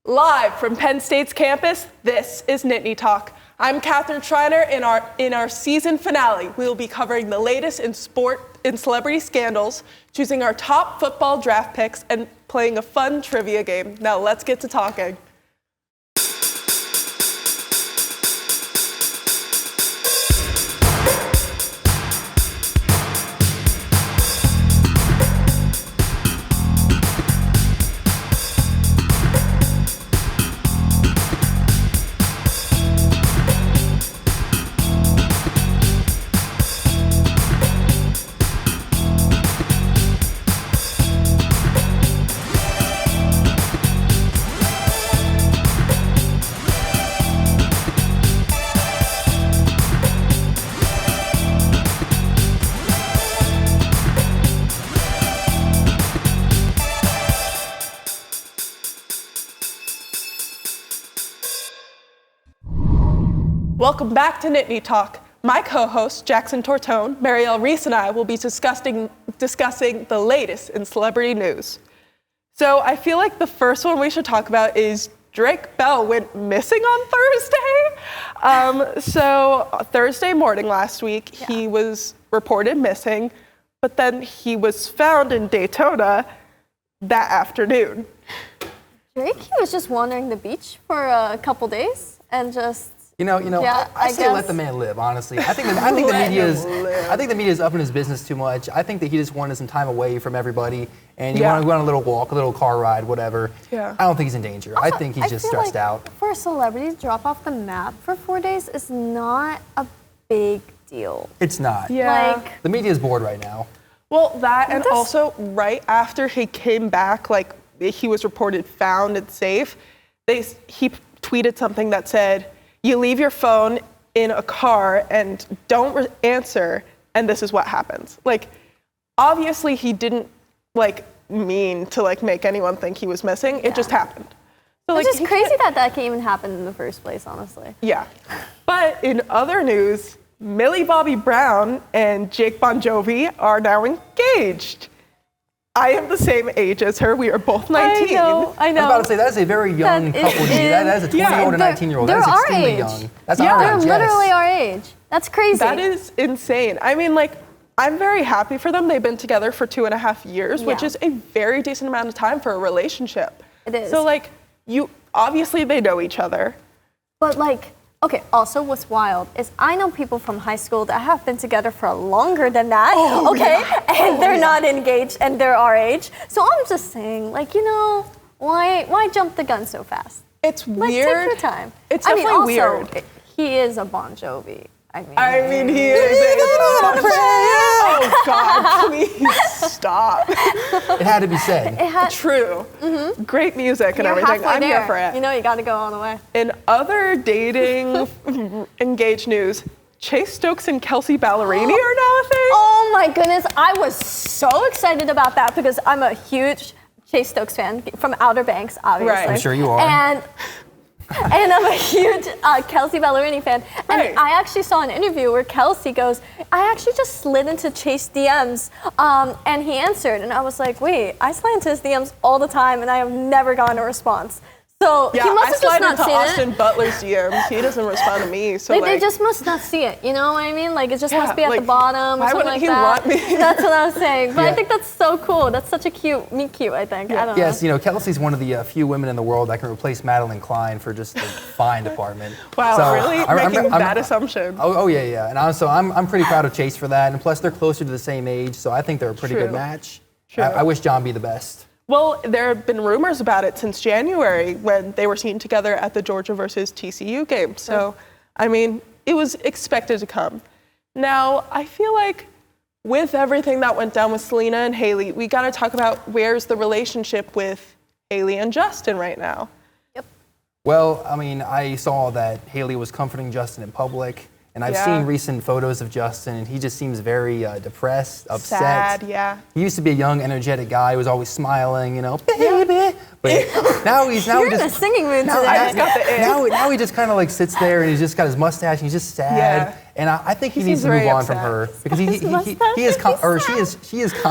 Live from Penn State's campus, this is Nittany Talk. I'm Catherine Schreiner. In our season finale, we will be covering the latest in sport and celebrity scandals, choosing our top football draft picks, and playing a fun trivia game. Now let's get to talking. Welcome back to Nittany Talk. My co-hosts, Jackson Tortone, Marielle Reese, and I will be discussing the latest in celebrity news. So I feel like the first one we should talk about is Drake Bell went missing on Thursday. So Thursday morning last week, he was reported missing, but then he was found in Daytona that afternoon. Drake, he was just wandering the beach for a couple days and just... I say let the man live, honestly. I think the media is up in his business too much. I think that he just wanted some time away from everybody, and he wanted to go on a little walk, a little car ride, whatever. I don't think he's in danger. Also, I think he's just stressed out. For a celebrity to drop off the map for 4 days is not a big deal. It's not. Yeah. The media is bored right now. Well, that and also right after he came back, he was reported found and safe, he tweeted something that said, "You leave your phone in a car and don't answer, and this is what happens." Obviously he didn't mean to make anyone think he was missing. It just happened. So it's just crazy that can even happen in the first place, honestly. Yeah. But in other news, Millie Bobby Brown and Jake Bon Jovi are now engaged. I am the same age as her. We are both 19. I know. I'm about to say, that is a very young couple. That is a 20-year-old and a 19-year-old. That is extremely young. That's our age, They're literally our age. That's crazy. That is insane. I mean, I'm very happy for them. They've been together for 2.5 years, which is a very decent amount of time for a relationship. It is. So, obviously they know each other. But, okay, also what's wild is I know people from high school that have been together for longer than that, and they're not engaged and they're our age. So I'm just saying, why jump the gun so fast? It's weird. Take your time. It's definitely weird. He is a Bon Jovi. He is a Oh God, please stop. It had to be said. True. Mm-hmm. Great music and everything. I'm here for it. You got to go all the way. In other dating engaged news, Chase Stokes and Kelsey Ballerini are now a thing. Oh my goodness, I was so excited about that because I'm a huge Chase Stokes fan from Outer Banks, obviously. Right. I'm sure you are. And I'm a huge Kelsey Ballerini fan. And I actually saw an interview where Kelsey goes, I actually just slid into Chase DMs and he answered. And I was like, wait, I slide into his DMs all the time and I have never gotten a response. So he must have just not seen it. I slide into Austin Butler's DMs. He doesn't respond to me. So they just must not see it. You know what I mean? It just must be at the bottom or something like that. Why wouldn't he want me? That's what I was saying. But I think that's so cool. That's such a cute, I think. I don't know. Yes, Kelsey's one of the few women in the world that can replace Madeline Klein for just the fine department. Wow, so really? Making that assumption. Oh yeah. And I'm pretty proud of Chase for that. And plus, they're closer to the same age, so I think they're a pretty good match. I wish John be the best. Well, there have been rumors about it since January when they were seen together at the Georgia versus TCU game. So, it was expected to come. Now, I feel like with everything that went down with Selena and Haley, we got to talk about where's the relationship with Haley and Justin right now. Yep. Well, I saw that Haley was comforting Justin in public. And I've seen recent photos of Justin, and he just seems very depressed, upset. Sad, yeah. He used to be a young, energetic guy who was always smiling, baby. But now he's You're in a singing mood today. Now he just kind of like sits there, and he's just got his mustache, and he's just sad. Yeah. And I think he needs to move on from her because she is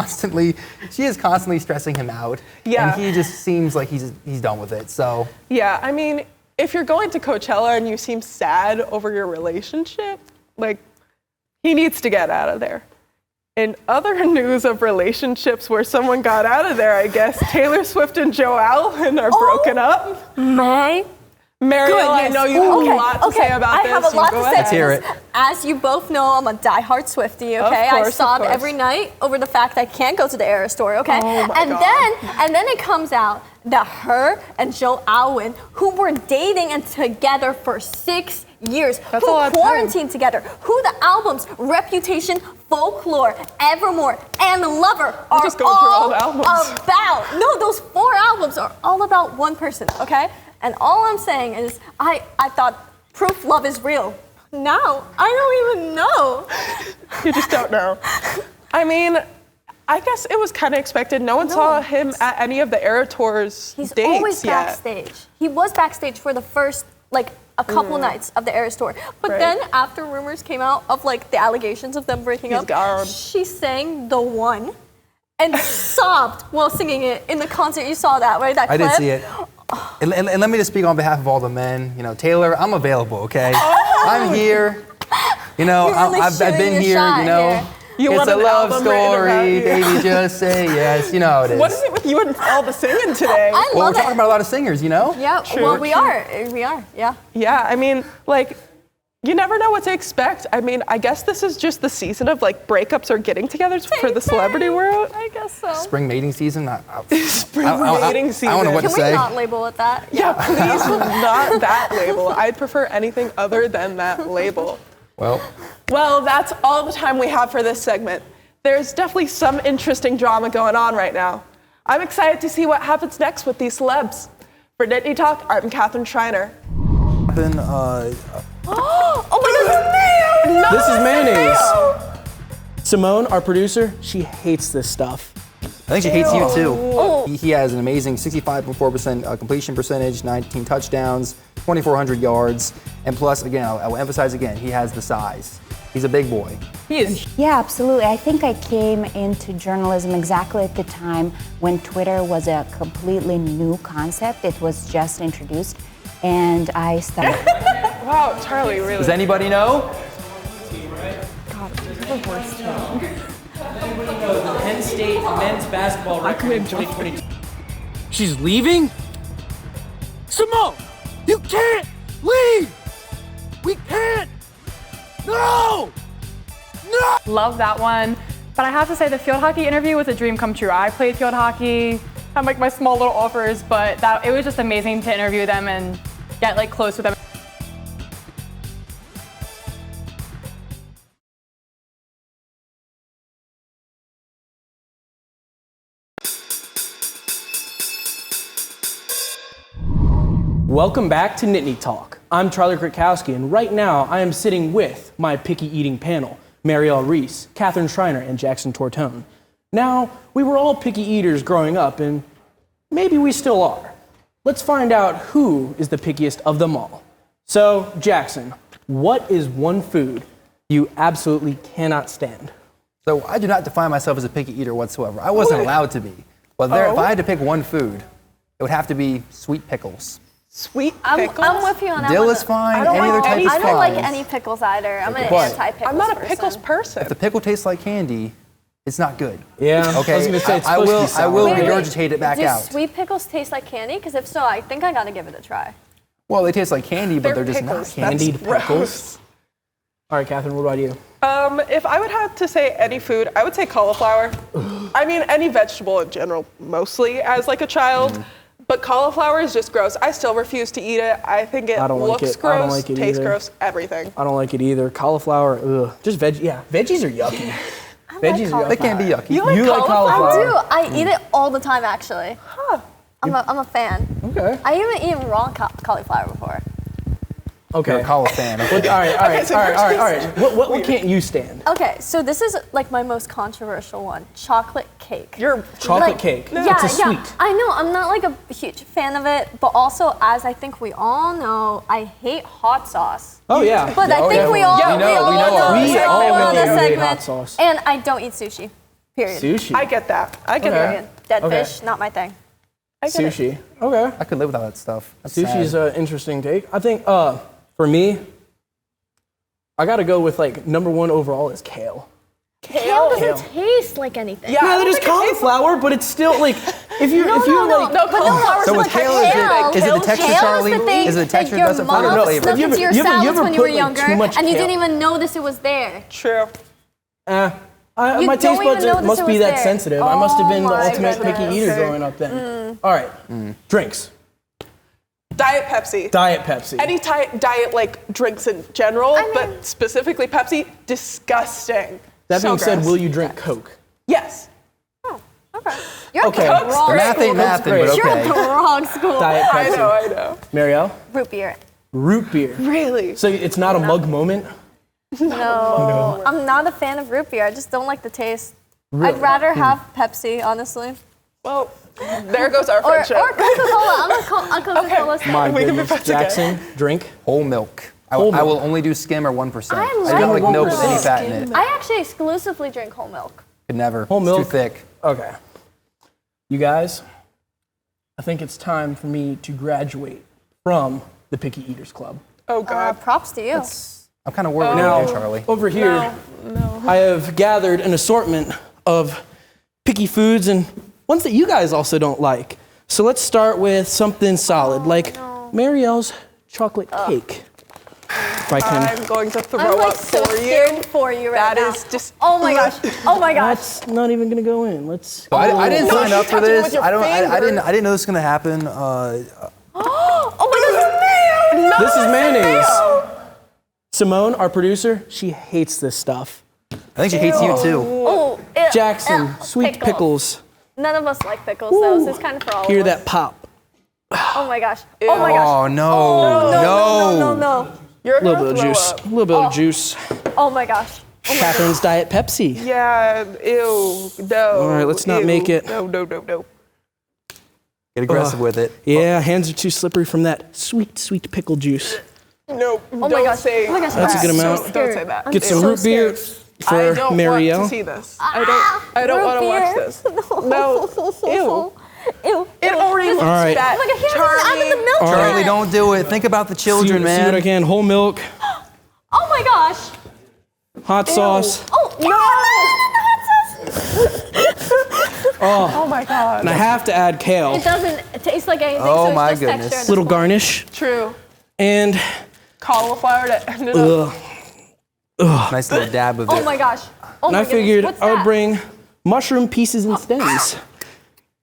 constantly stressing him out. Yeah. And he just seems like he's done with it. So. Yeah, I mean, if you're going to Coachella and you seem sad over your relationship, like, he needs to get out of there. In other news of relationships where someone got out of there, I guess, Taylor Swift and Joe Alwyn are broken up. Mariel, I know you have a lot to say about this. I have a lot to say. Let's hear it. As you both know, I'm a diehard Swiftie, okay? I sob every night over the fact I can't go to the Eras Tour, okay? Oh my God. And then it comes out that her and Joe Alwyn, who were dating and together for 6 years, That's who a lot of quarantined together, who the albums Reputation, Folklore, Evermore, and Lover are just going through all the albums. about. No, those 4 albums are all about one person, okay? And all I'm saying is, I thought proof love is real. Now, I don't even know. You just don't know. I mean, I guess it was kind of expected. No one saw him at any of the Era Tour's He's dates always yet. backstage. He was backstage for the first, a couple nights of the Eras Tour. But then after rumors came out of, the allegations of them breaking up, gone. she sang The One and sobbed while singing it in the concert. You saw that, right? That clip? I did see it. And let me just speak on behalf of all the men. Taylor, I'm available, okay? I'm here. I've been here, it's a love story, baby, just say yes. You know how it is. What is it with you and all the singing today? We're talking about a lot of singers, Yeah, True. we are, yeah. Yeah, I mean, you never know what to expect. I mean, I guess this is just the season of breakups or getting together for the celebrity world. I guess so. Spring mating season? Spring mating season. I don't know what to say. Can we not label it that? Yeah, please, not that label. I'd prefer anything other than that label. Well, that's all the time we have for this segment. There's definitely some interesting drama going on right now. I'm excited to see what happens next with these celebs. For Nittany Talk, I'm Catherine Schreiner. Oh my God, This is mayonnaise. Simone, our producer, she hates this stuff. I think she hates you too. He has an amazing 65.4% completion percentage, 19 touchdowns, 2,400 yards, and plus, again, I will emphasize again, he has the size. He's a big boy. He is. Yeah, absolutely. I think I came into journalism exactly at the time when Twitter was a completely new concept. It was just introduced, and I started. Wow, Charlie, really? Does anybody know? God, this is the worst tone. Penn State men's basketball record in 2022. She's leaving? Simone, you can't leave! We can't! No! No! Love that one. But I have to say the field hockey interview was a dream come true. I played field hockey, had my small little offers, but it was just amazing to interview them and get close with them. Welcome back to Nittany Talk. I'm Charlie Krakowski, and right now I am sitting with my picky eating panel, Mariel Reese, Catherine Schreiner, and Jackson Tortone. Now, we were all picky eaters growing up, and maybe we still are. Let's find out who is the pickiest of them all. So, Jackson, what is one food you absolutely cannot stand? So I do not define myself as a picky eater whatsoever. I wasn't allowed to be. But if I had to pick one food, it would have to be sweet pickles. Sweet pickles? I'm with you on that. Dill is fine, any other type is fine. I don't like any pickles either. I'm an anti-pickles I'm not a pickles person. If the pickle tastes like candy, it's not good. Yeah, okay. I was gonna say it's I supposed will, to be sour. I will regurgitate it back out. Do sweet pickles taste like candy? Because if so, I think I gotta give it a try. Well, they taste like candy, but they're just pickles. not candied That's pickles. gross. All right, Catherine, what about you? If I would have to say any food, I would say cauliflower. I mean, any vegetable in general, mostly as a child. But cauliflower is just gross. I still refuse to eat it. I think it looks gross, I don't like it tastes either. gross, everything. I don't like it either. Cauliflower, ugh. Just veggies are yucky. Veggies are yucky. They can be yucky. You like cauliflower? I do. I eat it all the time, actually. I'm a fan. Okay. I even eaten raw cauliflower before. Okay. You're a Call fan. Okay. All right. What can't you stand? Okay, so this is like my most controversial one: chocolate cake. Chocolate cake. Yeah, It's a sweet. I know. I'm not like a huge fan of it, but also, as I think we all know, I hate hot sauce. Oh yeah. But I think we all know the hate segment. hot sauce. And I don't eat sushi. Period. Sushi. I get that. Period. Dead Okay. fish, not my thing. Sushi. Okay. I could live without that stuff. That's Sushi's sad. an interesting take. I think for me, I gotta go with like number one overall is kale. Kale doesn't taste like anything. Yeah. Yeah, that is cauliflower, but it's still like if you're like cauliflower's So with like kale, is it the texture, Kale Charlie? is the thing Is it the texture that that's your a part of the mom flavor? snuck into your You ever salads when you were put, like, younger, too much and you kale? didn't even notice it was there. True. My taste don't even buds notice must it be was that there. sensitive. I must have been the my ultimate goodness. picky eater Okay. growing up then. All right, drinks. Diet Pepsi. Diet Pepsi. Any diet like drinks in general, mean- but specifically Pepsi, disgusting. That being said, gross. will you drink Coke? Yes. Okay. You're Okay. at the wrong The math ain't school. mathing, but You're at the okay. wrong school. Diet I Pepsi. know. Marielle? Root beer. Root beer. Really? So it's not a mug moment? No. I'm not a fan of root beer. I just don't like the taste. I'd rather have Pepsi, honestly. Well, there goes our Or friendship. Coca-Cola. I'm a Coca-Cola fan. My We can be goodness. friends again. Jackson, drink. Whole milk. I Whole will milk. only do skim or 1%. I I don't like like milk with any milk. fat in it. I actually exclusively drink whole milk. Could never. Whole It's milk. too thick. Okay. You guys, I think it's time for me to graduate from the Picky Eaters Club. Oh God. Props to you. I'm kind of worried Now, about you, Charlie. over here, I have gathered an assortment of picky foods and ones that you guys also don't like. So let's start with something solid, like Marielle's chocolate cake. If I can. I'm going to throw I'm like up so for scared you. for you right That now. is just. Oh my gosh. Oh my gosh. That's not even gonna go in. Let's. I didn't No, sign you up for touch it with this. your I didn't finger. know this was gonna happen. Oh my gosh. This is mayonnaise. Simone, our producer, she hates this stuff. I think she hates you too. Oh, Jackson, sweet pickles. None of us like pickles, though, so it's kind of for all Hear of us. that pop. Oh my gosh. Oh my gosh. Oh no, No. You're A little gonna bit of throw juice. up. A little bit of juice. Oh my gosh. Catherine's Diet Pepsi. Yeah. Ew. No. All right, let's not ew. make it. No. Get aggressive with it. Yeah, hands are too slippery from that sweet, sweet pickle juice. No. Oh my don't gosh. say. Oh my gosh. That's a good I'm so amount. scared. Don't say that. I'm Get some so root beer scared. for I don't want Marielle. to see this. I don't want to watch this. No. Ew. Ew. It already looks right. bad. Oh my gosh, he hasn't added the milk All yet. Charlie, don't do it. Think about the children, see man. what I can. Whole milk, Oh my gosh. hot sauce, Oh, Oh my God. and I have to add kale. It doesn't taste like anything, Oh so it's my just goodness. texture. and Little it's garnish, True. and Cauliflower that ended up. Nice little dab of Oh it. my gosh. Oh and my I figured goodness. What's I would that? bring mushroom pieces and stems.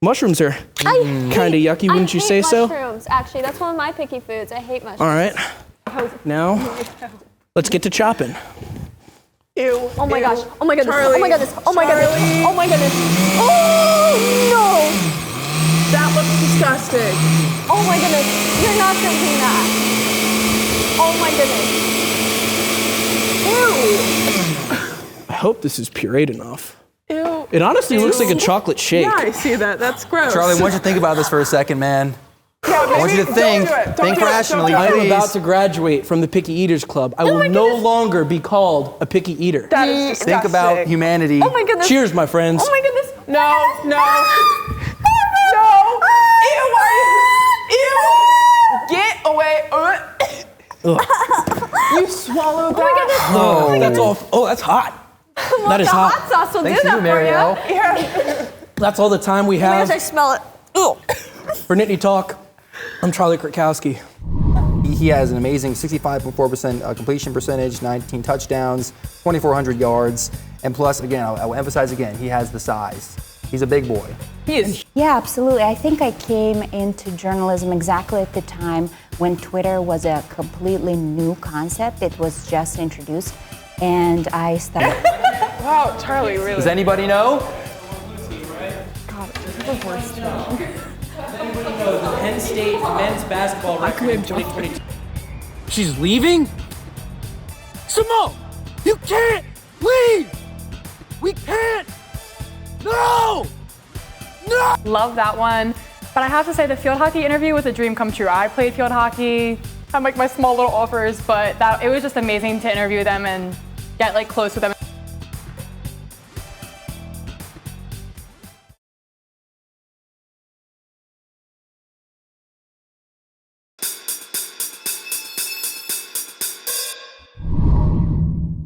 Mushrooms are kind of yucky, wouldn't you say so? Mushrooms, actually. That's one of my picky foods. I hate mushrooms. All right. Now, let's get to chopping. Ew. Oh my Ew. gosh. Oh my goodness. Charlie. Oh my goodness. Oh my goodness. Charlie. Oh my goodness. Oh That looks disgusting. no. Oh my goodness. You're not drinking that. Oh my goodness. Ew. I hope this is pureed enough. Ew. It honestly looks like a chocolate shake. Yeah, I see that. That's gross. Charlie, why don't you think about this for a second, man? Yeah, I want you to don't think. do it. Don't Think do it. rationally, Don't do I it. am please. about to graduate from the Picky Eaters Club. I will no longer be called a picky eater. That is disgusting. Think about humanity. Oh my goodness. Cheers, my friends. Oh my goodness. No. Ew, why are you? Ew. Get away. You swallowed that. Oh my goodness. That's all. Oh, that's hot. That is The hot. hot sauce will Thanks do to you, that for you. Marielle. Yeah. That's all the time we Oh my gosh, I have smell it. for Nittany Talk. I'm Charlie Krakowski. He has an amazing 65.4% completion percentage, 19 touchdowns, 2,400 yards, and plus, again, I will emphasize again, he has the size. He's a big boy. He is. Yeah, absolutely. I think I came into journalism exactly at the time when Twitter was a completely new concept. It was just introduced, and I started. Wow, Charlie, really. Does anybody know? Penn State men's basketball record in 2022. She's leaving? Simone, you can't leave! We can't! No! No! Love that one. But I have to say the field hockey interview was a dream come true. I played field hockey, had like my small little offers, but it was just amazing to interview them and get like close with them.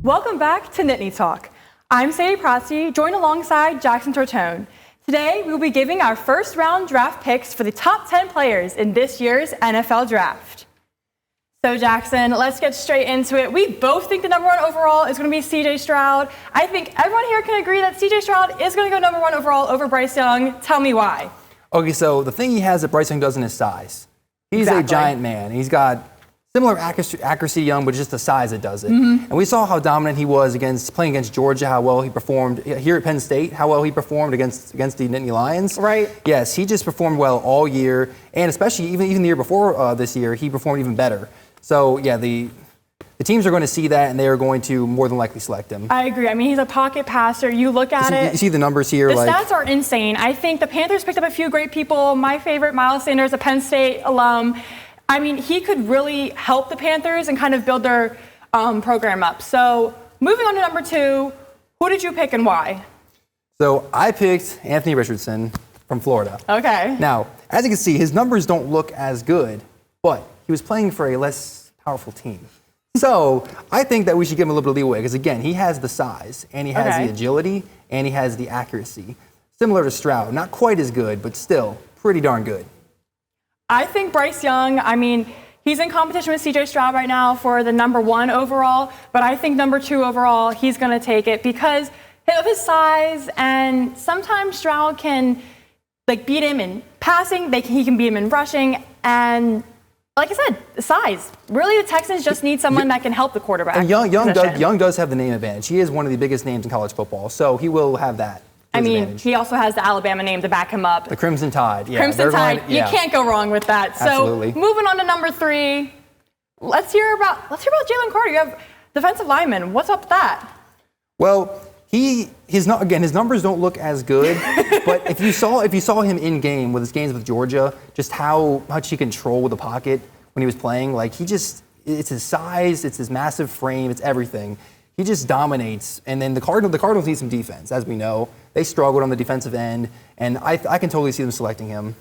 Welcome back to Nittany Talk. I'm Sadie Protzi, joined alongside Jackson Tortone. Today, we will be giving our first round draft picks for the top 10 players in this year's NFL Draft. So Jackson, let's get straight into it. We both think the number 1 overall is going to be C.J. Stroud. I think everyone here can agree that C.J. Stroud is going to go number 1 overall over Bryce Young. Tell me why. Okay, so the thing he has that Bryce Young doesn't is size. He's a giant man. He's got similar accuracy to Young, but just the size that does it. And we saw how dominant he was playing against Georgia, how well he performed here at Penn State, how well he performed against the Nittany Lions. Right. Yes, he just performed well all year, and especially even the year before this year, he performed even better. So yeah, the teams are going to see that, and they are going to more than likely select him. I agree. I mean, he's a pocket passer. You look at it. You see the numbers here. The stats are insane. I think the Panthers picked up a few great people. My favorite, Mila Sanina, is a Penn State alum. I mean, he could really help the Panthers and kind of build their program up. So moving on to number 2, who did you pick and why? So I picked Anthony Richardson from Florida. Okay. Now, as you can see, his numbers don't look as good, but he was playing for a less powerful team. So I think that we should give him a little bit of leeway because, again, he has the size, and he has the agility, and he has the accuracy. Similar to Stroud. Not quite as good, but still pretty darn good. I think Bryce Young, I mean, he's in competition with C.J. Stroud right now for the number 1 overall, but I think number 2 overall, he's going to take it because of his size, and sometimes Stroud can beat him in passing, he can beat him in rushing, and like I said, the size. Really, the Texans just need someone that can help the quarterback. And Young does have the name advantage. He is one of the biggest names in college football, so he will have that. I mean, he also has the Alabama name to back him up. The Crimson Tide. Yeah, Crimson Tide. You can't go wrong with that. Absolutely. So moving on to number 3, let's hear about Jalen Carter. You have defensive lineman. What's up with that? Well, his numbers don't look as good, but if you saw him in game with his games with Georgia, just how much he controlled the pocket when he was playing, it's his size, it's his massive frame, it's everything. He just dominates, and then the Cardinals need some defense, as we know. They struggled on the defensive end, and I can totally see them selecting him.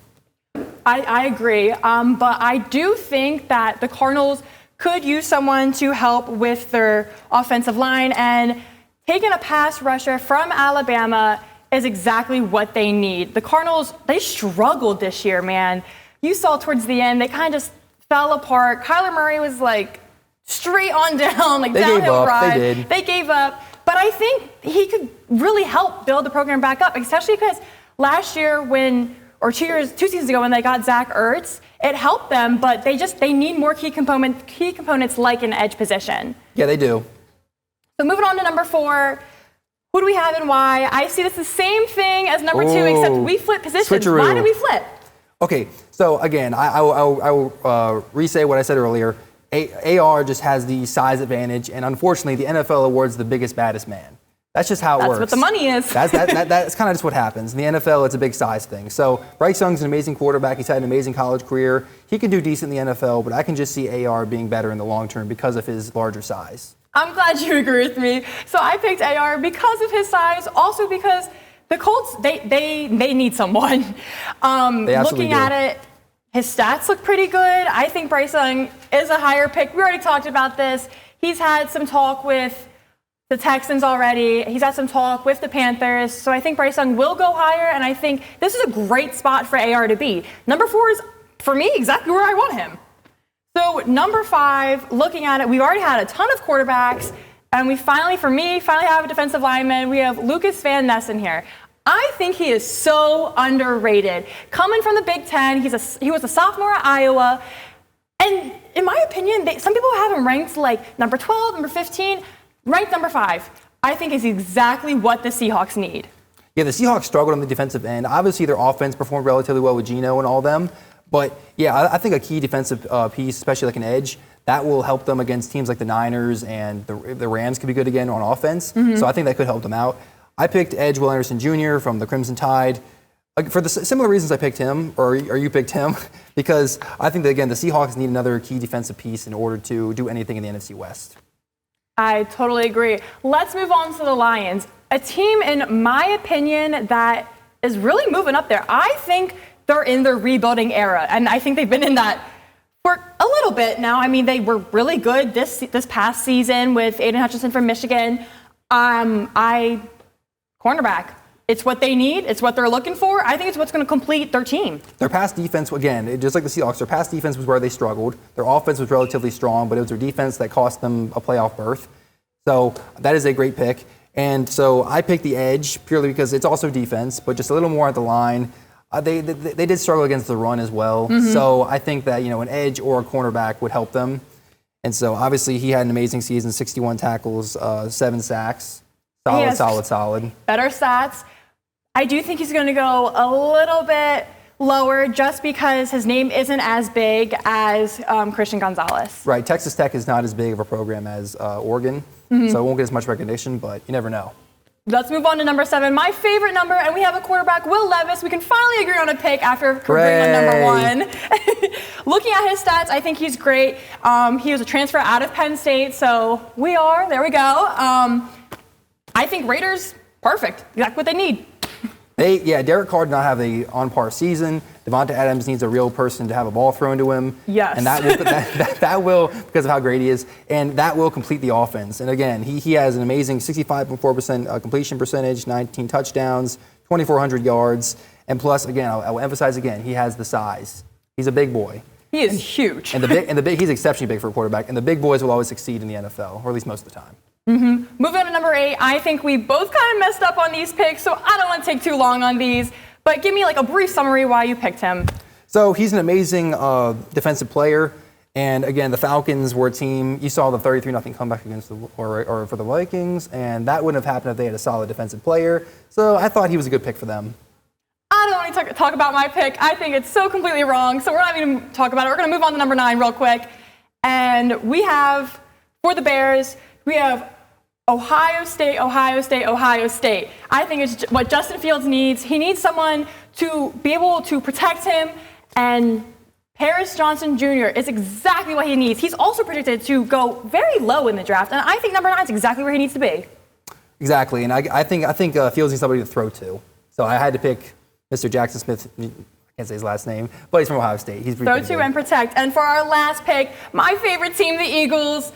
I agree, but I do think that the Cardinals could use someone to help with their offensive line, and taking a pass rusher from Alabama is exactly what they need. The Cardinals, they struggled this year, man. You saw towards the end, they kind of just fell apart. Kyler Murray was straight on down, downhill ride. They did. They gave up. But I think he could really help build the program back up, especially because last year or 2 seasons ago when they got Zach Ertz, it helped them, but they need more key components like an edge position. Yeah, they do. So moving on to number 4, who do we have and why? I see this the same thing as number 2, except we flip positions. Switcheroo. Why do we flip? Okay, so again, I will re-say what I said earlier. AR just has the size advantage, and unfortunately, the NFL awards the biggest, baddest man. That's just how it works. That's what the money is. That's kind of just what happens. In the NFL, it's a big size thing. So Bryce Young's an amazing quarterback. He's had an amazing college career. He can do decent in the NFL, but I can just see AR being better in the long term because of his larger size. I'm glad you agree with me. So I picked AR because of his size, also because the Colts, they need someone. Looking at it, his stats look pretty good. I think Bryce Young is a higher pick. We already talked about this. He's had some talk with the Texans already. He's had some talk with the Panthers. So I think Bryce Young will go higher, and I think this is a great spot for AR to be. Number 4 is, for me, exactly where I want him. So number 5, looking at it, we've already had a ton of quarterbacks, and we finally have a defensive lineman. We have Lucas Van Ness in here. I think he is so underrated. Coming from the Big Ten, he was a sophomore at Iowa, and in my opinion, some people have him ranked number 12, number 15, ranked number 5. I think is exactly what the Seahawks need. Yeah, the Seahawks struggled on the defensive end. Obviously, their offense performed relatively well with Geno and all them, But yeah, I think a key defensive piece, especially like an edge, that will help them against teams like the Niners, and the Rams could be good again on offense. So I think that could help them out. I picked edge Will Anderson Jr. from the Crimson Tide. For the similar reasons I picked him, or you picked him, because I think that, again, the Seahawks need another key defensive piece in order to do anything in the NFC West. I totally agree. Let's move on to the Lions, a team, in my opinion, that is really moving up there. I think they're in their rebuilding era, and I think they've been in that for a little bit now. I mean, they were really good this past season with Aiden Hutchinson from Michigan. Cornerback. It's what they need. It's what they're looking for. I think it's what's going to complete their team. Their pass defense, again, just like the Seahawks, their pass defense was where they struggled. Their offense was relatively strong, but it was their defense that cost them a playoff berth. So that is a great pick. And so I picked the edge purely because it's also defense, but just a little more at the line. They did struggle against the run as well. So I think that, an edge or a cornerback would help them. And so obviously he had an amazing season, 61 tackles, 7 sacks. Solid. Better stats. I do think he's going to go a little bit lower just because his name isn't as big as Christian Gonzalez. Right. Texas Tech is not as big of a program as Oregon, so it won't get as much recognition, but you never know. Let's move on to number 7, my favorite number, and we have a quarterback, Will Levis. We can finally agree on a pick after agreeing on number 1. Looking at his stats, I think he's great. He was a transfer out of Penn State, so there we go. I think Raiders, perfect. Exactly what they need. Derek Carr did not have a on-par season. Devonta Adams needs a real person to have a ball thrown to him. Yes. And that will, because of how great he is, and that will complete the offense. And again, he has an amazing 65.4% completion percentage, 19 touchdowns, 2,400 yards. And plus, again, I will emphasize again, he has the size. He's a big boy. He is huge. And he's exceptionally big for a quarterback. And the big boys will always succeed in the NFL, or at least most of the time. Moving on to number 8, I think we both kind of messed up on these picks, so I don't want to take too long on these. But give me like a brief summary why you picked him. So he's an amazing defensive player. And again, the Falcons were a team, you saw the 33-0 comeback against or for the Vikings, and that wouldn't have happened if they had a solid defensive player. So I thought he was a good pick for them. I don't want to talk about my pick. I think it's so completely wrong, so we're not even going to talk about it. We're going to move on to number 9 real quick. And we have, for the Bears, we have Ohio State. I think it's what Justin Fields needs. He needs someone to be able to protect him, and Paris Johnson Jr. is exactly what he needs. He's also predicted to go very low in the draft, and I think number 9 is exactly where he needs to be. Exactly, and I think Fields needs somebody to throw to. So I had to pick Mr. Jackson Smith. I can't say his last name, but he's from Ohio State. He's throw to and protect. And for our last pick, my favorite team, the Eagles.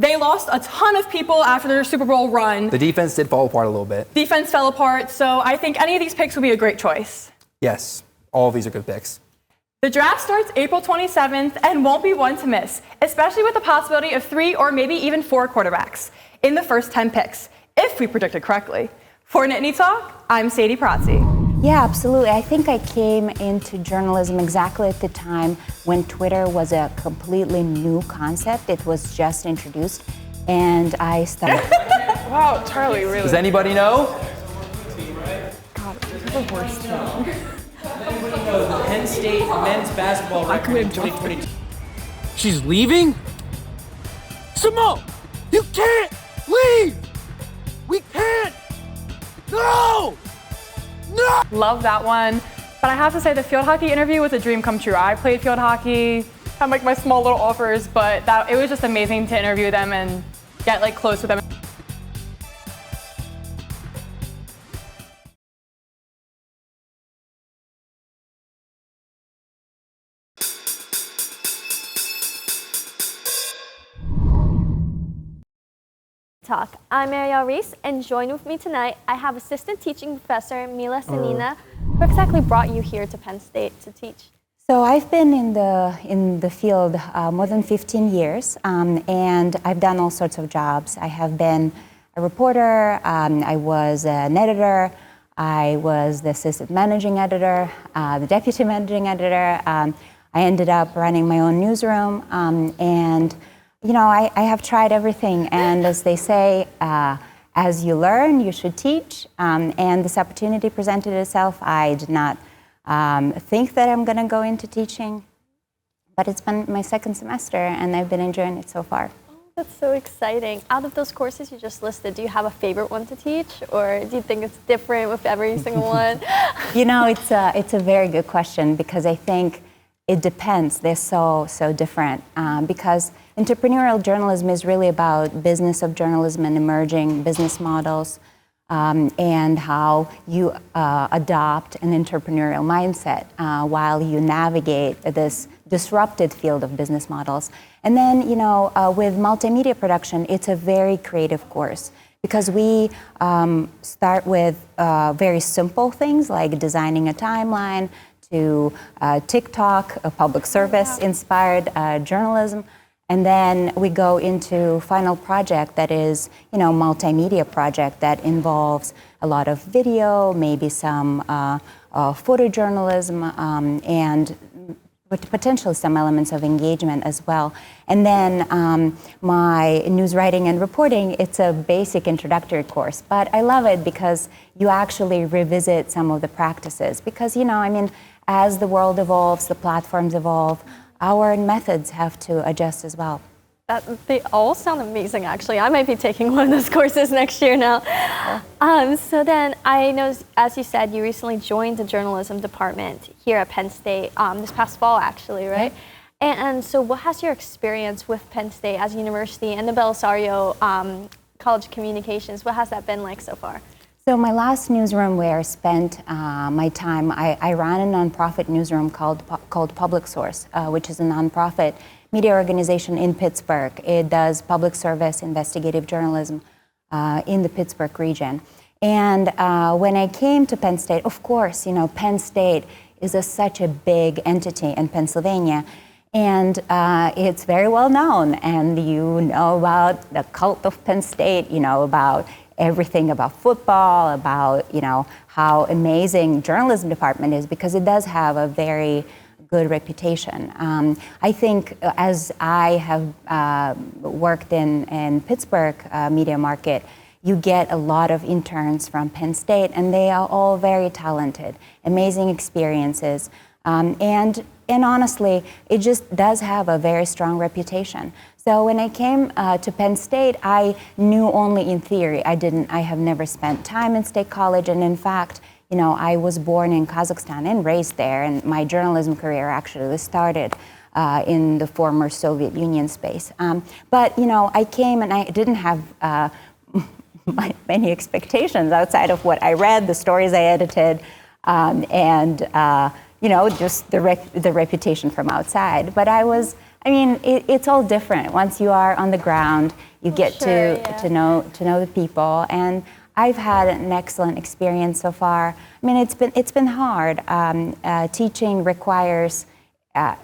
They lost a ton of people after their Super Bowl run. The defense did fall apart a little bit. Defense fell apart, so I think any of these picks would be a great choice. Yes, all of these are good picks. The draft starts April 27th and won't be one to miss, especially with the possibility of 3 or maybe even 4 quarterbacks in the first 10 picks, if we predicted correctly. For Nittany Talk, I'm Sadie Prazzi. Yeah, absolutely. I think I came into journalism exactly at the time when Twitter was a completely new concept. It was just introduced, and I started. Wow, Charlie, really? Does anybody know? God, this is the worst thing. The Penn State men's basketball record in 2022. She's leaving? Simone, you can't leave! We can't! No! No! Love that one. But I have to say the field hockey interview was a dream come true. I played field hockey, had like my small little offers, but it was just amazing to interview them and get like close with them. Talk. I'm Marielle Reese, and join with me tonight, I have assistant teaching professor Mila Sanina. What exactly brought you here to Penn State to teach? So I've been in the field more than 15 years, and I've done all sorts of jobs. I have been a reporter, I was an editor, I was the assistant managing editor, the deputy managing editor. I ended up running my own newsroom, and you know, I have tried everything, and as they say, as you learn, you should teach, and this opportunity presented itself. I did not think that I'm going to go into teaching, but it's been my second semester and I've been enjoying it so far. Oh, that's so exciting. Out of those courses you just listed, do you have a favorite one to teach, or do you think it's different with every single one? You know, it's a very good question, because I think it depends. They're so different, because entrepreneurial journalism is really about business of journalism and emerging business models, and how you adopt an entrepreneurial mindset while you navigate this disrupted field of business models. And then, you know, with multimedia production, it's a very creative course, because we start with very simple things like designing a timeline, to TikTok, a public service inspired journalism. And then we go into final project that is, you know, multimedia project that involves a lot of video, maybe some photojournalism, and potentially some elements of engagement as well. And then my news writing and reporting, it's a basic introductory course, but I love it because you actually revisit some of the practices. Because, you know, I mean, as the world evolves, the platforms evolve, our methods have to adjust as well. They all sound amazing, actually. I might be taking one of those courses next year now. So then I know, as you said, you recently joined the journalism department here at Penn State this past fall, actually, right? And so what has your experience with Penn State as a university and the Bellisario College of Communications, what has that been like so far? So my last newsroom where I spent my time, I ran a nonprofit newsroom called Public Source, which is a nonprofit media organization in Pittsburgh. It does public service investigative journalism in the Pittsburgh region. And when I came to Penn State, of course, you know, Penn State is such a big entity in Pennsylvania. And it's very well known. And you know about the cult of Penn State, you know about everything about football, about, you know, how amazing journalism department is, because it does have a very good reputation. I think as I have worked in Pittsburgh media market, you get a lot of interns from Penn State, and they are all very talented, amazing experiences. And honestly, it just does have a very strong reputation. So when I came to Penn State, I knew only in theory. I have never spent time in State College, and in fact, you know, I was born in Kazakhstan and raised there, and my journalism career actually started in the former Soviet Union space. But, you know, I came and I didn't have many expectations outside of what I read, the stories I edited, and you know, just the reputation from outside. But it's all different. Once you are on the ground, you get to know the people, and I've had an excellent experience so far. I mean, it's been hard. Teaching requires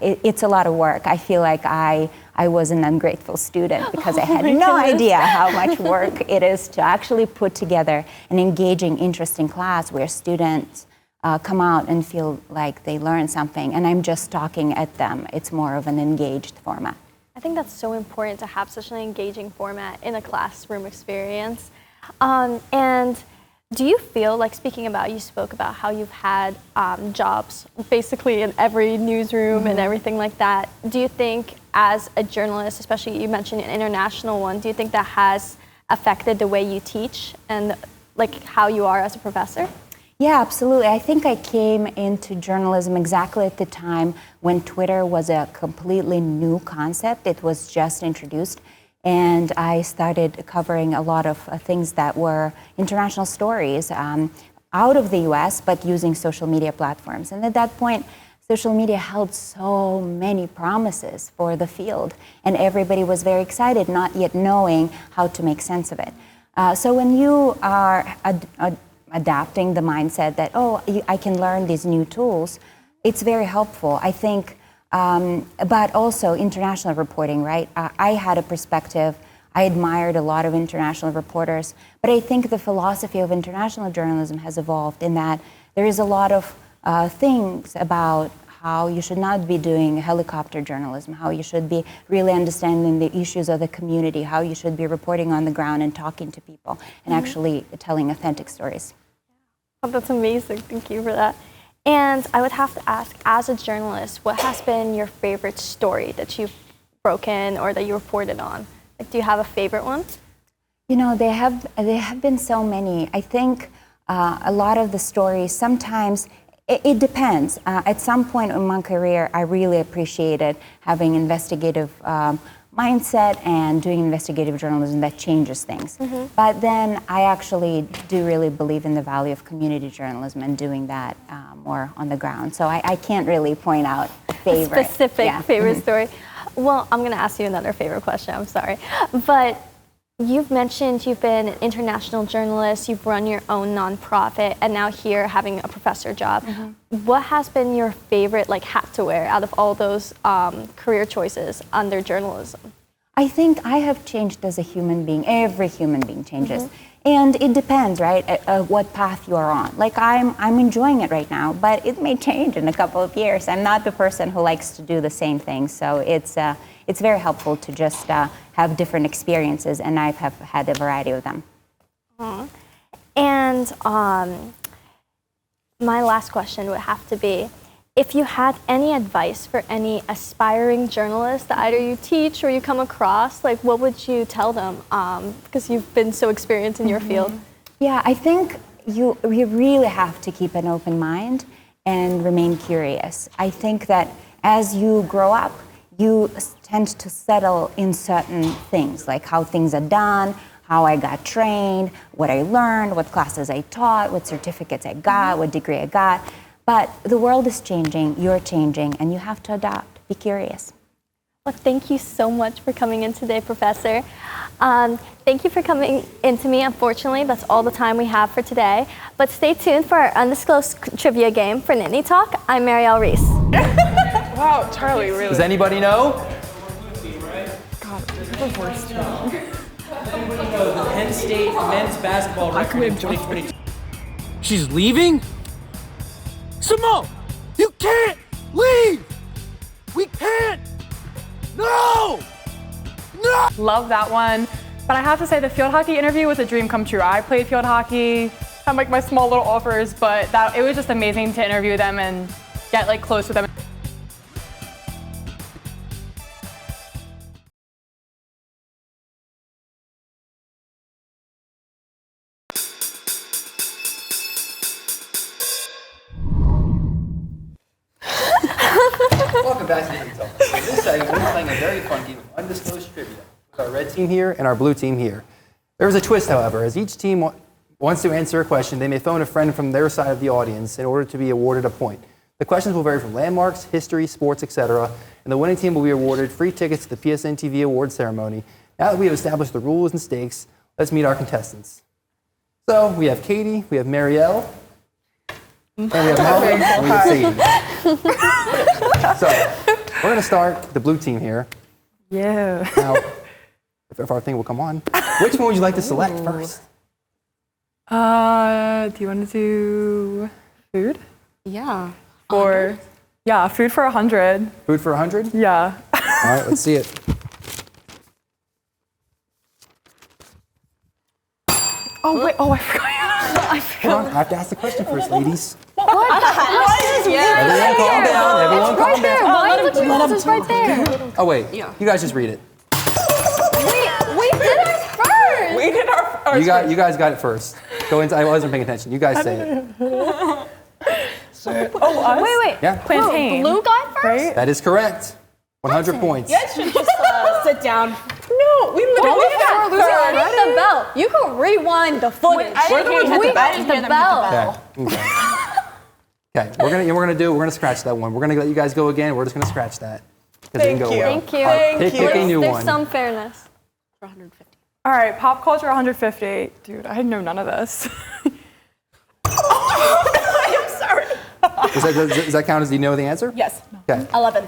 it's a lot of work. I feel like I was an ungrateful student because I had no idea how much work it is to actually put together an engaging, interesting class where students come out and feel like they learn something, and I'm just talking at them. It's more of an engaged format. I think that's so important to have such an engaging format in a classroom experience. And do you feel like, you spoke about how you've had jobs basically in every newsroom and everything like that. Do you think as a journalist, especially you mentioned an international one, do you think that has affected the way you teach and like how you are as a professor? Yeah, absolutely. I think I came into journalism exactly at the time when Twitter was a completely new concept. It was just introduced. And I started covering a lot of things that were international stories out of the US, but using social media platforms. And at that point, social media held so many promises for the field. And everybody was very excited, not yet knowing how to make sense of it. So when you are adapting the mindset that, I can learn these new tools, it's very helpful. I think, but also international reporting, right? I had a perspective. I admired a lot of international reporters, but I think the philosophy of international journalism has evolved in that there is a lot of things about how you should not be doing helicopter journalism, how you should be really understanding the issues of the community, how you should be reporting on the ground and talking to people and actually telling authentic stories. Oh, that's amazing. Thank you for that. And I would have to ask, as a journalist, what has been your favorite story that you've broken or that you reported on? Like, do you have a favorite one? You know, there have been so many. I think a lot of the stories, sometimes it depends. At some point in my career, I really appreciated having investigative mindset and doing investigative journalism that changes things. But then I actually do really believe in the value of community journalism and doing that more on the ground. So I can't really point out favorite. Specific favorite story. Well, I'm going to ask you another favorite question. I'm sorry. But you've mentioned you've been an international journalist, you've run your own nonprofit, and now here having a professor job. What has been your favorite hat to wear out of all those career choices under journalism? I think I have changed as a human being. Every human being changes. And it depends, right, what path you are on. Like I'm enjoying it right now, but it may change in a couple of years. I'm not the person who likes to do the same thing, so it's very helpful to just have different experiences, and I have had a variety of them. And my last question would have to be, if you had any advice for any aspiring journalists that either you teach or you come across, what would you tell them? Because you've been so experienced in your field. Yeah, I think you really have to keep an open mind and remain curious. I think that as you grow up, you tend to settle in certain things, like how things are done, how I got trained, what I learned, what classes I taught, what certificates I got, what degree I got. But the world is changing, you're changing, and you have to adapt. Be curious. Well, thank you so much for coming in today, Professor. Thank you for coming in to me. Unfortunately, that's all the time we have for today. But stay tuned for our Undisclosed trivia game for Nittany Talk. I'm Marielle Reese. Wow, Charlie, really. Does anybody know? God, this is the worst job. The Penn State men's basketball record in 2022. She's leaving? Simone, you can't leave! We can't! No! No! Love that one. But I have to say the field hockey interview was a dream come true. I played field hockey, had my small little offers, but it was just amazing to interview them and get close with them. Welcome back to Nittany Talk. In this segment, we're playing a very fun game of Undisclosed Trivia with our red team here and our blue team here. There is a twist, however. As each team wants to answer a question, they may phone a friend from their side of the audience in order to be awarded a point. The questions will vary from landmarks, history, sports, etc., and the winning team will be awarded free tickets to the PSN TV Awards ceremony. Now that we have established the rules and stakes, let's meet our contestants. So we have Katie, we have Marielle, and we have Molly, and we have Sadie. So we're going to start with the blue team here. Yeah. Now, if our thing will come on, which one would you like to select first? Do you want to do food? Yeah. Food for 100. Food for 100? Yeah. All right, let's see it. Oh, wait. Oh, I forgot. Hold on, I have to ask the question first, ladies. Everyone calm down. Everyone calm down. Why are you right there? Oh, wait. You guys just read it. We did ours first. We did our You guys got it first. Go into. I wasn't paying attention. You guys say it. Wait. Yeah. Plantain. Blue guy first? Right? That is correct. 100 points. You guys should just sit down. No, we literally Hit the bell. You can rewind the footage. We're the ones who hit the bell. I didn't hear them hit the bell. Okay. We're gonna scratch that one. We're gonna let you guys go again. We're just gonna scratch that. Thank you. Thank you. Pick a new one. There's some fairness. For 150. All right, pop culture 150. Dude, I know none of this. I'm sorry. Does that count as you know the answer? Yes. Okay. 11.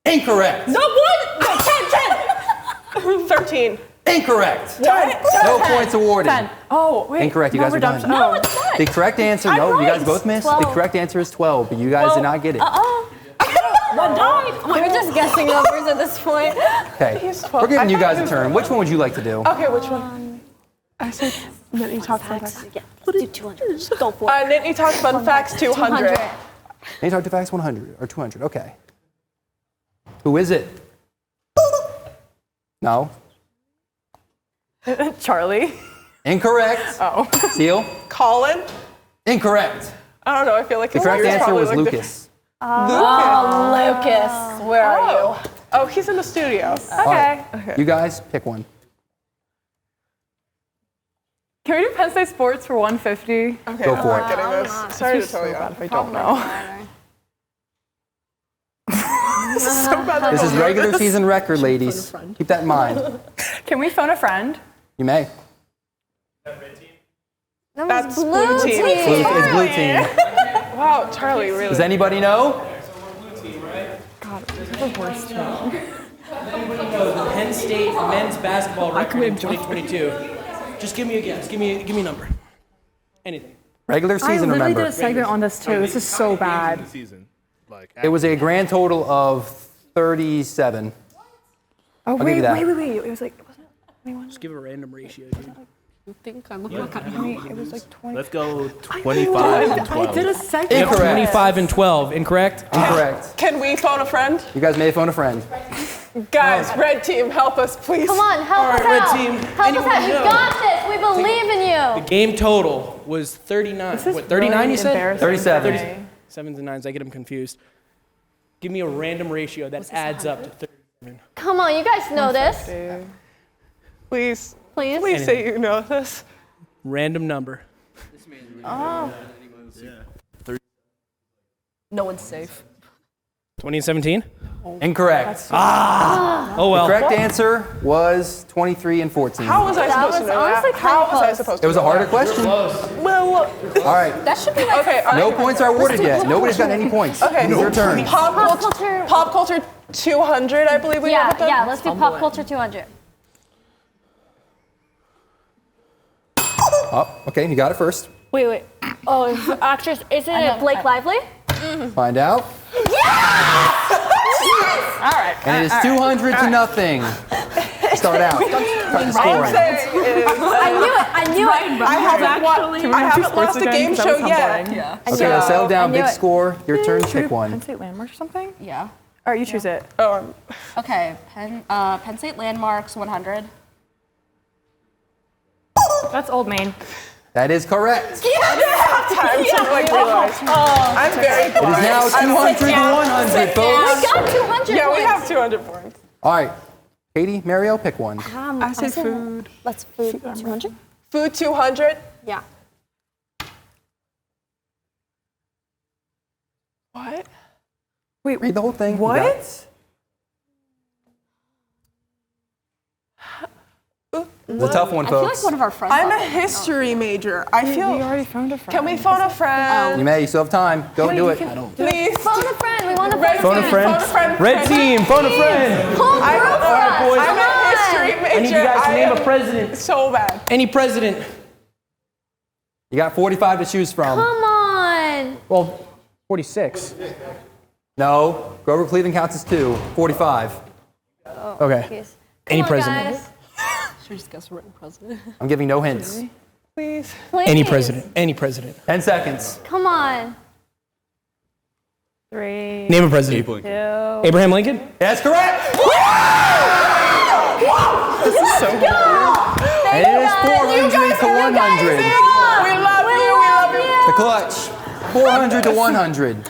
Incorrect. No, what? No, 10. 13. Incorrect. 10. No points awarded. 10. Oh, wait. Incorrect. You guys are done. redemption. No, it's not. The correct answer, no, you guys both missed. 12. The correct answer is 12, but you guys did not get it. One died. We're just guessing numbers at this point. Okay. He's 12. We're giving you I guys thought a turn. Which one would you like to do? Okay, which one? I said Nittany Talk fun facts. Yeah, let's do 200. Go for it. Nittany Talk fun facts 200. Nittany Talk 2 Facts 100 or 200. Okay. Who is it? No. Charlie. Incorrect. Oh. Seal. Colin? Incorrect. I don't know. I feel like The his correct ears answer probably was look Lucas. Lucas, where are you? Oh, he's in the studio. All right. You guys pick one. Can we do Penn State sports for 150? Okay, Go I'm for not it. getting this. Sorry to tell you. If I don't know. This is regular season record, ladies. Keep that in mind. Can we phone a friend? You may. That's blue blue team. It's blue team. Wow, Charlie, really? Does anybody know? Penn State men's basketball record in 2022. Just give me a guess. Give me a number. Anything. Regular season, I literally remember. did a segment on this too. This is so bad. It was a grand total of 37. Oh, give you that. wait. It was like, wasn't it 21? Just give a random ratio, dude. You think I'm looking It was like 20. Let's go 25 and 12. I did a segment. Incorrect. 25 and 12. Incorrect? Incorrect. Can we phone a friend? You guys may phone a friend. Guys, red team, help us, please. Come on, help us red out. team. Help us Anyone out. You know? got this. We believe in you. The game total was 39. This is What, 39 really you said? embarrassing 37. for me. 7s and 9s. I get them confused. Give me a random ratio that adds up to 30. Come on, you guys know this. Please, Please. please say you know this. Random number. No one's safe. 20 and 17? Incorrect. Oh well. Correct answer was 23 and 14. How was I supposed to was know honestly that? kinda How was I close. supposed to It was a know harder that? question. Well, All right. That should be like okay. No points are awarded yet. Nobody's got any points. Okay. It's your turn. Pop culture. Pop culture 200, I believe we have it done. Yeah, let's do pop culture 200. Oh, okay, you got it first. Wait. Oh, is the actress, isn't it Blake Lively? Find out. All right. And it is 200 to nothing. Start out. Start the scoring. I knew it. I haven't lost a game show yet. yeah. Okay, let's settle down. I knew Big it. score. Your turn. Pick Penn one. State landmarks or something? Yeah. All right, you choose it. Oh, Okay. Penn State landmarks 100. That's Old Main. That is correct. time to like realize. I'm very It is now 200 to 100, folks. We got 200 Yeah, we points. have 200 points. All right. Katie, Mario, pick one. I say food. Let's food 200. Food 200. Yeah. What? Wait, Read the whole thing. You got it. what? It's a tough one, I feel folks. like one of our friends. I'm a history major. I We feel. already phoned a friend. Can we phone a friend? You may. You still have time. Go do it. Please. Phone a friend. We want to Red Phone a team, friend. Phone a friend. Red team, phone a friend. Whole I group don't for know, us. boys. I'm Come a history on. major. I need you guys to I name am a president. So bad. Any president. You got 45 to choose from. Come on. Well, 46. No. Grover Cleveland counts as 2. 45. Okay. Please. Any Come on, president. guys. Should just guess written president. I'm giving no hints. Please. Please. Any president. Any president. 10 seconds. Come on. 3, Name a president. 2. Abraham Lincoln? That's correct. This is so hard. And it is 400 to 100. We love you. We love you. The clutch. 400 to 100.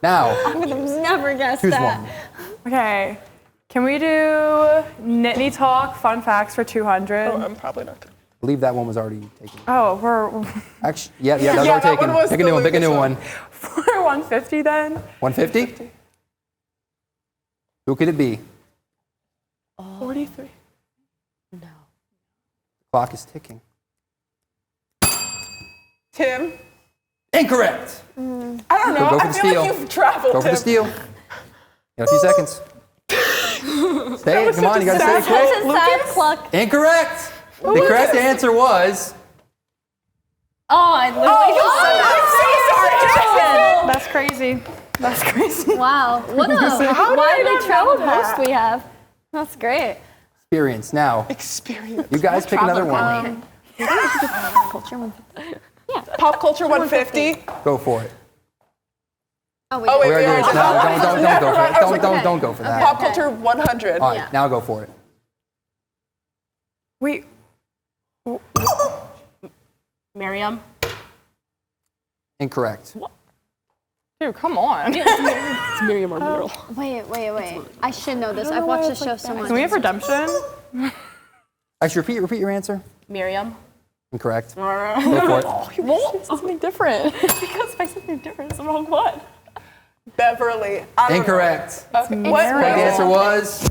Now, I would have never guessed choose that. one. Okay. Can we do Nittany Talk fun facts for 200? Oh, I'm probably not. I believe that one was already taken. Oh, we're Actually, yeah, that was Yeah, already that taken. one was Pick a new the one. Pick a new Lucas one. for 150 then. 150? Who could it be? 43. Clock is ticking. Tim. Incorrect. I don't know. Go for I the feel steal. like you've traveled. Go for the Tim. steal. You got a few seconds. Say it. Come on, you got to say it quick. That's a sad cluck. Incorrect. The correct answer was Oh, I literally That's crazy. That's crazy. Wow. What a widely traveled host we have. That's great. experience. Now, Experience. you guys pick another one. Culture one. Pop culture 150. Go for it. Oh, wait, we already did. Don't go for it. Don't go for that. Pop culture 100. All right, now go for it. Wait. Miriam. Incorrect. Dude, come on. It's Miriam or Muriel. Wait. I should know this. I've watched the show so much. Can we have redemption? Actually, repeat your answer. Miriam. Incorrect. Go for it. Well, something different. Because if I said something different, it's the wrong one. Beverly. Incorrect. Okay. The answer was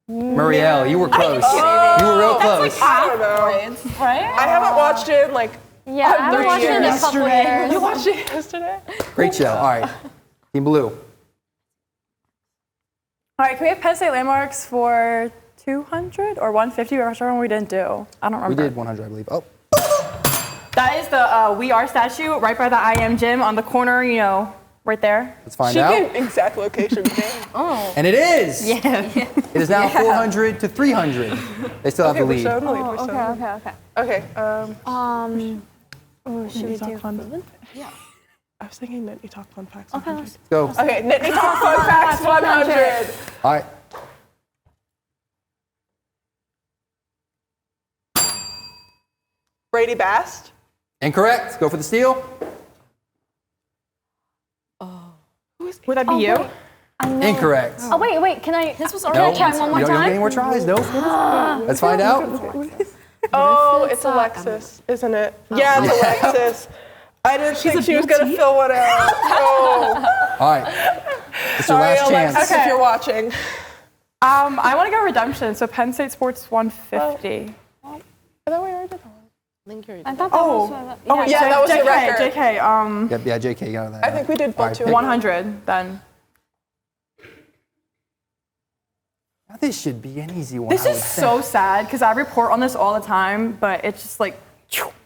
Muriel. You were close. You were real close. I don't know. Right? I haven't watched it in like Yeah, I haven't watched it in a couple years. You watched it yesterday? Great show. All right. Team Blue. All right, can we have Penn State landmarks for 200 or 150? Whichever one we didn't do. I don't remember. We did 100, I believe. Oh. That is the We Are statue right by the I Am gym on the corner, right there. Let's find She out. gave exact location. Oh. And it is. Yeah. It is now 400 to 300. They still have the lead. Okay. Should we do fun? Yeah. I was thinking Nittany Talk fun facts. Okay, Let's go. Okay, Nittany Talk fun facts 100. All right. Brady Bast. Incorrect. Go for the steal. Would that be you? Incorrect. Oh, wait. Can I? This was No. Can I try one more You don't get any time? more tries. No. Let's find out. Oh, it's Alexis, isn't it? Yeah, it's Alexis. I didn't think she was going to fill one out. Oh. All right. It's your Sorry, last chance. Alexis, if you're watching. I want to go redemption, so Penn State Sports 150. I thought we already did that one. I thought that was. Yeah, that was the record. JK. Yep, yeah, JK got that. I think we did both too. 100 then. This should be an easy one. This is so sad because I report on this all the time, but it's just like,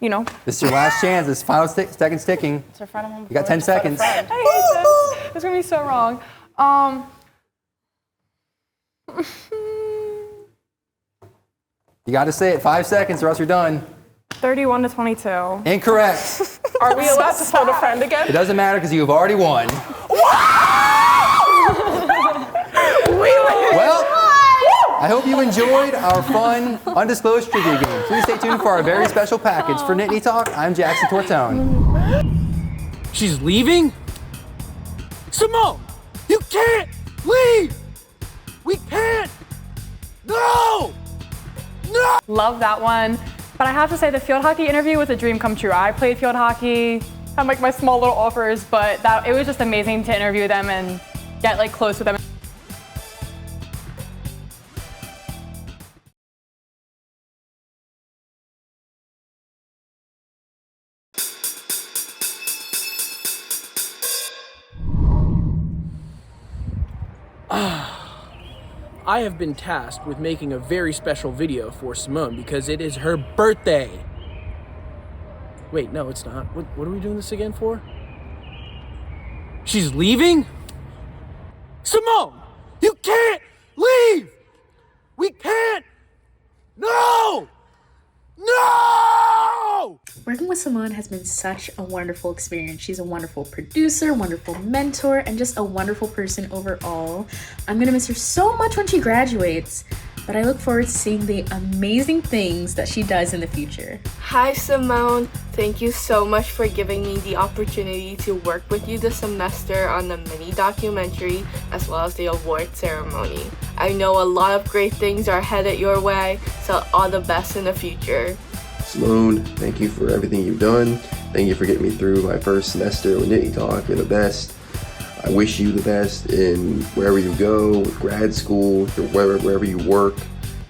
This is your last chance. This final second's ticking. You got 10 seconds. I hate this. It's gonna be so wrong. You got to say it. 5 seconds, or else you're done. 31 to 22. Incorrect. Are we allowed to phone a friend again? It doesn't matter because you've already won. Well, I hope you enjoyed our fun, undisclosed trivia game. Please stay tuned for our very special package. For Nittany Talk, I'm Jackson Tortone. She's leaving? Simone, you can't leave! We can't! No! No! Love that one. But I have to say the field hockey interview was a dream come true. I played field hockey, had like my small little offers, but it was just amazing to interview them and get like close with them. I have been tasked with making a very special video for Simone because it is her birthday. Wait, no, it's not. What are we doing this again for? She's leaving? Simone, you can't leave! We can't! No! No! Working with Simone has been such a wonderful experience. She's a wonderful producer, wonderful mentor, and just a wonderful person overall. I'm gonna miss her so much when she graduates, but I look forward to seeing the amazing things that she does in the future. Hi Simone, thank you so much for giving me the opportunity to work with you this semester on the mini documentary as well as the award ceremony. I know a lot of great things are headed your way, so all the best in the future. Simone, thank you for everything you've done. Thank you for getting me through my first semester with Nittany Talk. You're the best. I wish you the best in wherever you go, grad school, wherever you work.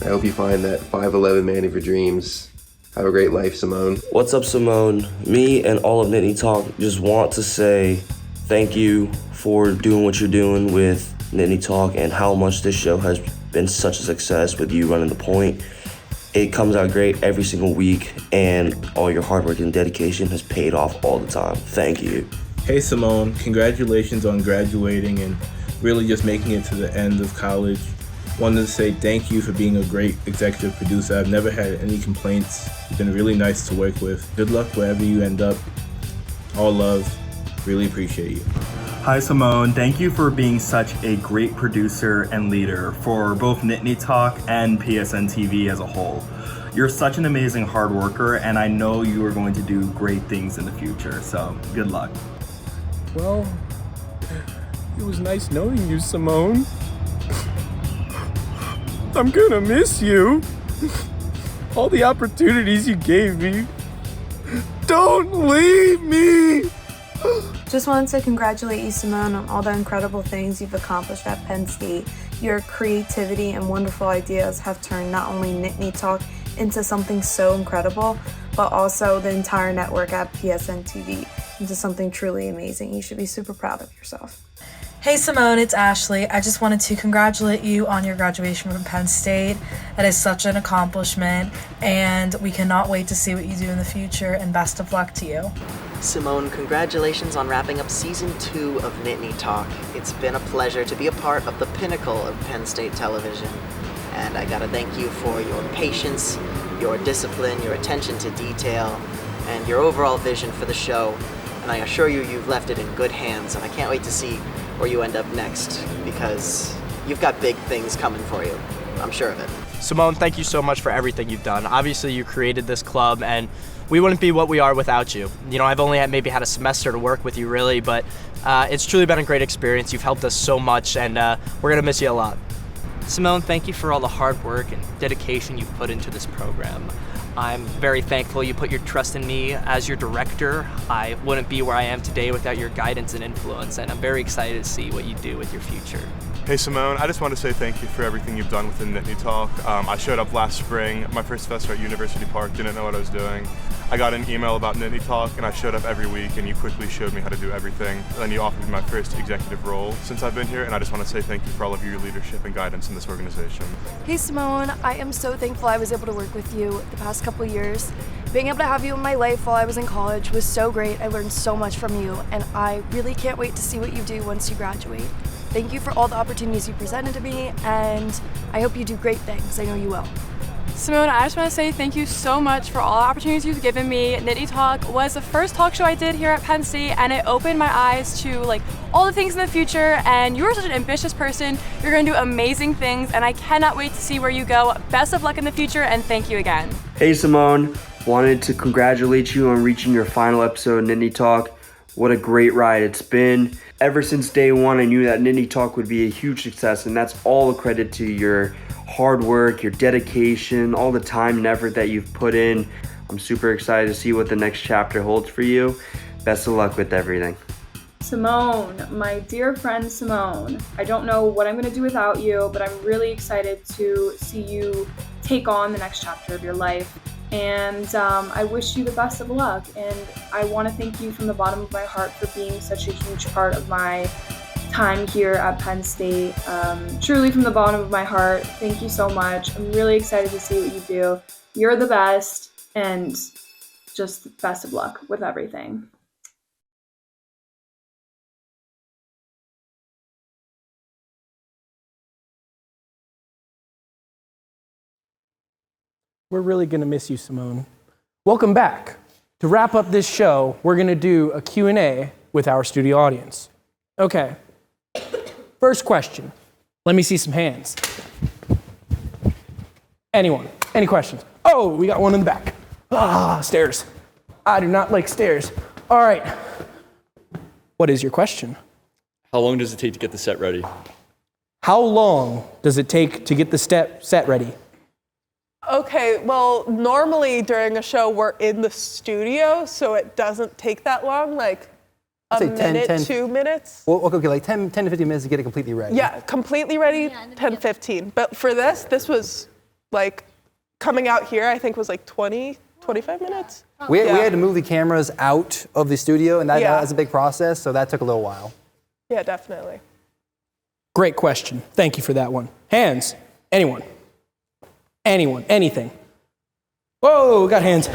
I hope you find that 5'11" man of your dreams. Have a great life, Simone. What's up, Simone? Me and all of Nittany Talk just want to say thank you for doing what you're doing with Nittany Talk and how much this show has been such a success with you running the point. It comes out great every single week, and all your hard work and dedication has paid off all the time. Thank you. Hey Simone, congratulations on graduating and really just making it to the end of college. Wanted to say thank you for being a great executive producer. I've never had any complaints. You've been really nice to work with. Good luck wherever you end up. All love. Really appreciate you. Hi Simone, thank you for being such a great producer and leader for both Nittany Talk and PSN TV as a whole. You're such an amazing hard worker, and I know you are going to do great things in the future, so good luck. Well, it was nice knowing you, Simone. I'm gonna miss you. All the opportunities you gave me. Don't leave me! Just wanted to congratulate you, Simone, on all the incredible things you've accomplished at Penn State. Your creativity and wonderful ideas have turned not only Nittany Talk into something so incredible, but also the entire network at PSN TV into something truly amazing. You should be super proud of yourself. Hey Simone, it's Ashley. I just wanted to congratulate you on your graduation from Penn State. That is such an accomplishment, and we cannot wait to see what you do in the future, and best of luck to you. Simone, congratulations on wrapping up Season 2 of Nittany Talk. It's been a pleasure to be a part of the pinnacle of Penn State television. And I gotta thank you for your patience, your discipline, your attention to detail, and your overall vision for the show. And I assure you, you've left it in good hands, and I can't wait to see where you end up next, because you've got big things coming for you. I'm sure of it. Simone, thank you so much for everything you've done. Obviously, you created this club, and we wouldn't be what we are without you. You know, I've only maybe had a semester to work with you, really, but it's truly been a great experience. You've helped us so much, and we're going to miss you a lot. Simone, thank you for all the hard work and dedication you've put into this program. I'm very thankful you put your trust in me as your director. I wouldn't be where I am today without your guidance and influence, and I'm very excited to see what you do with your future. Hey Simone, I just want to say thank you for everything you've done within Nittany Talk. I showed up last spring, my first semester at University Park, didn't know what I was doing. I got an email about Nittany Talk, and I showed up every week, and you quickly showed me how to do everything. And then you offered me my first executive role since I've been here, and I just want to say thank you for all of your leadership and guidance in this organization. Hey Simone, I am so thankful I was able to work with you the past couple of years. Being able to have you in my life while I was in college was so great. I learned so much from you, and I really can't wait to see what you do once you graduate. Thank you for all the opportunities you presented to me, and I hope you do great things. I know you will. Simone, I just want to say thank you so much for all the opportunities you've given me. Nittany Talk was the first talk show I did here at Penn State, and it opened my eyes to all the things in the future, and you are such an ambitious person. You're going to do amazing things, and I cannot wait to see where you go. Best of luck in the future, and thank you again. Hey Simone, wanted to congratulate you on reaching your final episode of Nittany Talk. What a great ride it's been. Ever since day one, I knew that Nittany Talk would be a huge success, and that's all a credit to your hard work, your dedication, all the time and effort that you've put in. I'm super excited to see what the next chapter holds for you. Best of luck with everything. Simone, my dear friend Simone, I don't know what I'm going to do without you, but I'm really excited to see you take on the next chapter of your life. And I wish you the best of luck, and I want to thank you from the bottom of my heart for being such a huge part of my time here at Penn State. Truly from the bottom of my heart, thank you so much. I'm really excited to see what you do. You're the best, and just best of luck with everything. We're really going to miss you, Simone. Welcome back. To wrap up this show, we're going to do a Q&A with our studio audience. Okay. First question. Let me see some hands. Anyone? Any questions? Oh, we got one in the back. Stairs. I do not like stairs. All right. What is your question? How long does it take to get the set ready? How long does it take to get the set ready? Okay, well, normally during a show, we're in the studio, so it doesn't take that long, like a minute, 2 minutes. Well, okay, like 10 to 15 minutes to get it completely ready. Yeah, completely ready, 10, 15. But for this was like coming out here, I think was like 20, 25 minutes. We had to move the cameras out of the studio, and that was a big process, so that took a little while. Yeah, definitely. Great question. Thank you for that one. Hands. Anyone? Anyone, anything. Whoa, got hands.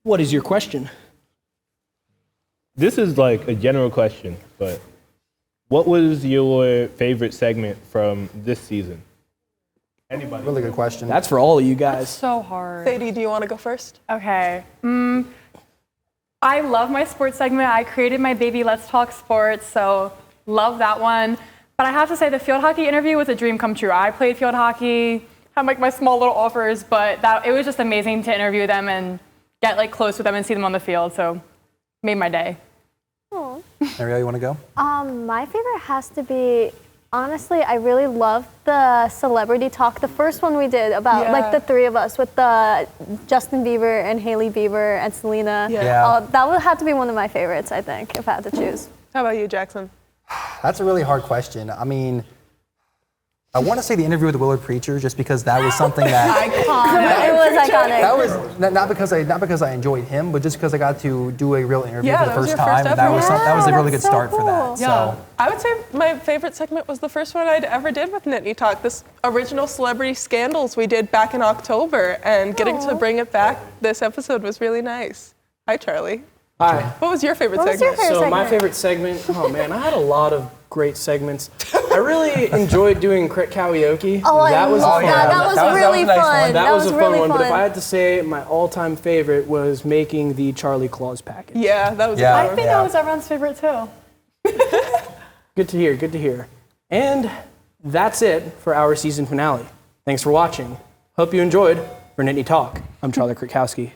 What is your question? This is like a general question, but what was your favorite segment from this season? Anybody? Really good question. That's for all of you guys. So hard. Sadie, do you want to go first? Okay. I love my sports segment. I created my baby Let's Talk Sports, so love that one. But I have to say the field hockey interview was a dream come true. I played field hockey, had like my small little offers, but it was just amazing to interview them and get like close with them and see them on the field. So made my day. Aww. Ariel, you want to go? My favorite has to be, honestly, I really loved the celebrity talk. The first one we did about like the three of us with the Justin Bieber and Hailey Bieber and Selena. That would have to be one of my favorites, I think, if I had to choose. How about you, Jackson? That's a really hard question. I mean, I want to say the interview with Willard Preacher, just because that was something that it was iconic. That was not because I enjoyed him, but just because I got to do a real interview for the first time, and that was a really good start for that. Yeah. So I would say my favorite segment was the first one I'd ever did with Nittany Talk. This original celebrity scandals we did back in October, and getting to bring it back this episode was really nice. Hi, Charlie. Hi. What was your favorite segment? My favorite segment, oh man, I had a lot of great segments. I really enjoyed doing crit karaoke. That was fun. That was really fun. That was a fun one, but if I had to say my all-time favorite was making the Charlie Claus package. Yeah, that was I think that was everyone's favorite too. Good to hear, good to hear. And that's it for our season finale. Thanks for watching. Hope you enjoyed. For Nittany Talk, I'm Charlie Krakowski.